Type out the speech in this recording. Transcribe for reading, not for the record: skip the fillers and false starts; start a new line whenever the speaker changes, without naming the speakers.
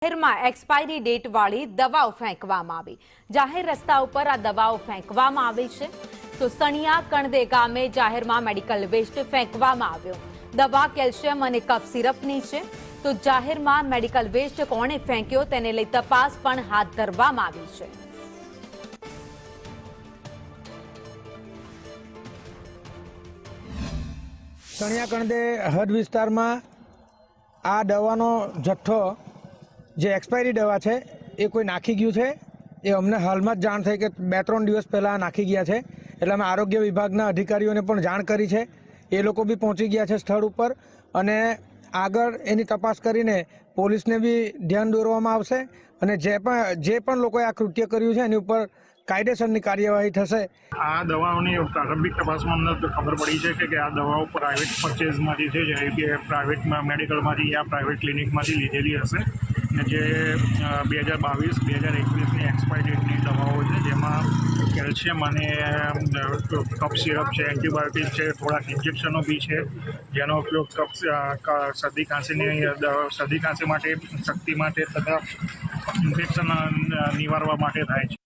જાહેરમાં expiry date વાળી દવાઓ ફેંકવામાં આવી। જાહેર રસ્તા ઉપર આ દવાઓ ફેંકવામાં આવી છે। તો સણિયા કણદે ગામે જાહેરમાં મેડિકલ વેસ્ટ ફેંકવામાં આવ્યો। દવા કેલ્શિયમ અને કફ સિરપની છે। તો જાહેરમાં મેડિકલ વેસ્ટ કોણે ફેંક્યો તેને લઈ તપાસ પણ હાથ ધરવામાં આવી છે।
સણિયા કણદે હદ વિસ્તારમાં આ દવાનો જથ્થો જે એક્સપાયરી દવા છે એ કોઈ નાખી ગયું છે। એ અમને હાલમાં જ જાણ થઈ કે 2-3 દિવસ પહેલાં નાખી ગયા છે। એટલે અમે આરોગ્ય વિભાગના અધિકારીઓને પણ જાણ કરી છે। એ લોકો બી પહોંચી ગયા છે સ્થળ ઉપર અને આગળ એની તપાસ કરીને પોલીસને બી ધ્યાન દોરવામાં આવશે અને જે પણ લોકોએ આ કૃત્ય કર્યું છે એની ઉપર કાયદેસરની કાર્યવાહી થશે।
આ દવાઓની પ્રારંભિક તપાસમાં અમને ખબર પડી છે કે આ દવાઓ પ્રાઇવેટ પરચેઝમાંથી છે, જે કે પ્રાઇવેટ મેડિકલમાંથી યા પ્રાઇવેટ ક્લિનિકમાંથી લીધેલી હશે ને જે 2022-2021ની એક્સપાયરી ડેટની દવાઓ છે, જેમાં કેલ્શિયમ અને કફ સિરપ છે, એન્ટીબાયોટિક છે, થોડાક ઇન્જેક્શનો બી છે, જેનો ઉપયોગ શરદી ખાંસી માટે, શક્તિ માટે તથા ઇન્ફેક્શન નિવારવા માટે થાય છે।